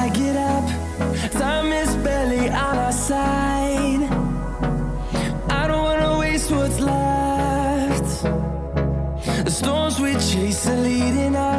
I get up, time is barely on our side. I don't wanna waste what's left. The storms we chase are leading us.